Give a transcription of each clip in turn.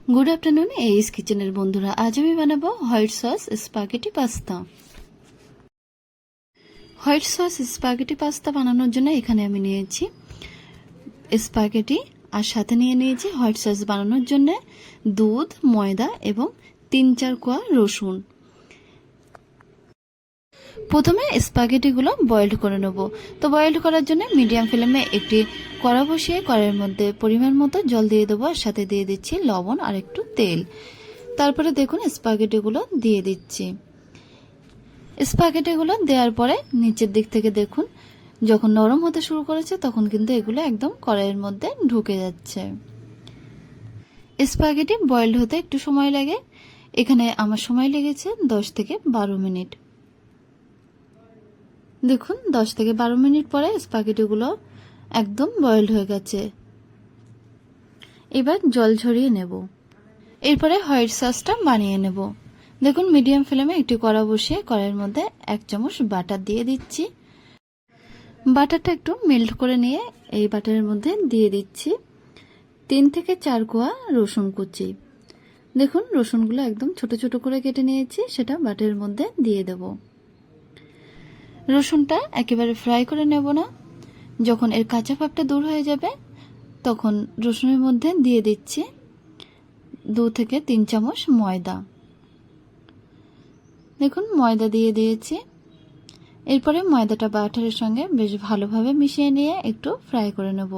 Good afternoon এইস কিচেনের বন্ধুরা, আজ আমি বানাবো white sauce spaghetti pasta. White sauce spaghetti pasta বানানোর জন্য এখানে আমি নিয়েছি স্পাগেটি আর সাথে নিয়েছি হোয়াইট সস বানানোর জন্য দুধ, ময়দা এবং 3-4 কোয়া রসুন। প্রথমে স্পাগেটিগুলো বয়েলড করে নেব। তো বয়েলড করার জন্য মিডিয়াম ফ্লেমে একটি কড়া বসিয়ে কড়াইয়ের মধ্যে পরিমাণ মতো জল দিয়ে দেবো, আর সাথে দিয়ে দিচ্ছি লবণ আর একটু তেল। তারপরে দেখুন স্পাগেটিগুলো দিয়ে দিচ্ছি। স্পাগেটিগুলো দেওয়ার পরে নিচের দিক থেকে দেখুন যখন নরম হতে শুরু করেছে তখন কিন্তু এগুলো একদম কড়াইয়ের মধ্যে ঢুকে যাচ্ছে। স্পাগেটি বয়েলড হতে একটু সময় লাগে, এখানে আমার সময় লেগেছে 10 থেকে 12 মিনিট। দেখুন 10 থেকে 12 মিনিট পরে স্পাগেটিগুলো একদম বয়েলড হয়ে গেছে। এবার জল ঝরিয়ে নেব। এরপরে হোয়াইট সসটা বানিয়ে নেব। দেখুন মিডিয়াম ফ্লেমে একটি কড়া বসিয়ে কড়াইয়ের মধ্যে 1 চামচ বাটার দিয়ে দিচ্ছি। বাটারটা একটু মেল্ট করে নিয়ে এই বাটারের মধ্যে দিয়ে দিচ্ছি 3 থেকে 4 কোয়া রসুন কুচি। দেখুন রসুনগুলো একদম ছোট ছোট করে কেটে নিয়েছি, সেটা বাটারের মধ্যে দিয়ে দেব। রসুনটা একেবারে ফ্রাই করে নেব না, যখন এর কাঁচা ভাবটা দূর হয়ে যাবে তখন রসুনের মধ্যে দিয়ে দিচ্ছি 2 থেকে 3 চামচ ময়দা। দেখুন ময়দা দিয়ে দিয়েছি। এরপরে ময়দাটা বাটারের সঙ্গে বেশ ভালোভাবে মিশিয়ে নিয়ে একটু ফ্রাই করে নেব।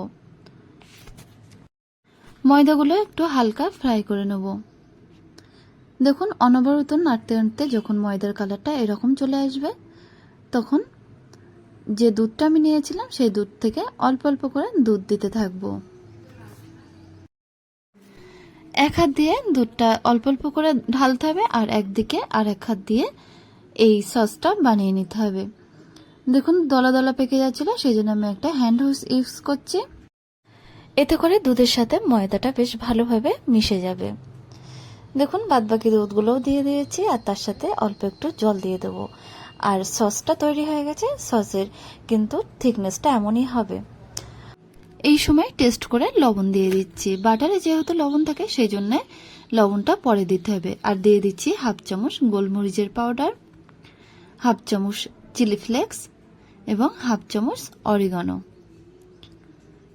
ময়দাগুলো একটু হালকা ফ্রাই করে নেব। দেখুন অনবরত নাড়তে নাড়তে যখন ময়দার কালারটা এরকম চলে আসবে তখন যে দুধটা আমি নিয়েছিলাম সেই দুধ থেকে অল্প অল্প করে দুধ দিতে থাকবো। এক হাত দিয়ে দুধটা অল্প অল্প করে ঢালতে হবে আর একদিকে আর এক হাত দিয়ে এই সসটা বানিয়ে নিতে হবে। দেখুন দলা দলা পেকে যাচ্ছিল, সেই জন্য আমি একটা হ্যান্ড হুইস ইউজ করছি। এতে করে দুধের সাথে ময়দাটা বেশ ভালোভাবে মিশে যাবে। দেখুন বাদবাকি দুধগুলোও দিয়ে দিয়েছি আর তার সাথে অল্প একটু জল দিয়ে দেবো। আর সসটা তৈরি হয়ে গেছে। সসের কিন্তু থিকনেসটা এমনই হবে। এই সময় টেস্ট করে লবণ দিয়ে দিচ্ছি। বাটারে যেহেতু লবণ থাকে সেই জন্য লবণটা পরে দিতে হবে। আর দিয়ে দিচ্ছি 1/2 চামচ গোলমরিচের পাউডার, 1/2 চামচ চিলি ফ্লেক্স এবং 1/2 চামচ অরিগানো।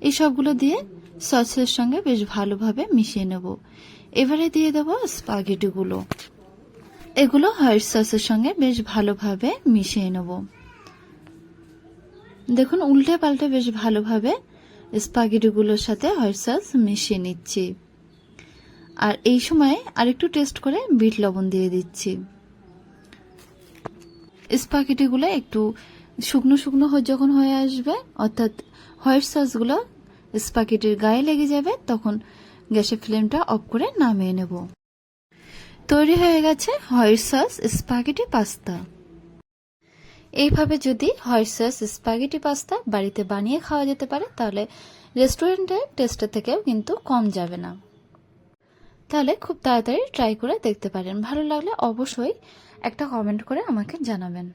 এই সবগুলো দিয়ে সসের সঙ্গে বেশ ভালোভাবে মিশিয়ে নেব। এবারে দিয়ে দেব স্পাগেটিগুলো। এগুলো হোয়াইট সসের সঙ্গে বেশ ভালোভাবে মিশিয়ে নেব। দেখুন উল্টে পাল্টে বেশ ভালোভাবে স্পাগেটিগুলোর সাথে হোয়াইট সস মিশিয়ে নিচ্ছি। আর এই সময় আরেকটু টেস্ট করে বিট লবণ দিয়ে দিচ্ছি। স্পাগেটিগুলো একটু শুকনো শুকনো যখন হয়ে আসবে, অর্থাৎ হোয়াইট সসগুলো স্পাগেটির গায়ে লেগে যাবে, তখন গ্যাসের ফ্লেমটা অফ করে নামিয়ে নেব। তৈরি হয়ে গেছে হোয়াইট সস স্পাগেটি পাস্তা। এইভাবে যদি হোয়াইট সস স্পাগেটি পাস্তা বাড়িতে বানিয়ে খাওয়া যেতে পারে তাহলে রেস্টুরেন্টের টেস্টের থেকেও কিন্তু কম যাবে না। তাহলে খুব তাড়াতাড়ি ট্রাই করে দেখতে পারেন। ভালো লাগলে অবশ্যই একটা কমেন্ট করে আমাকে জানাবেন।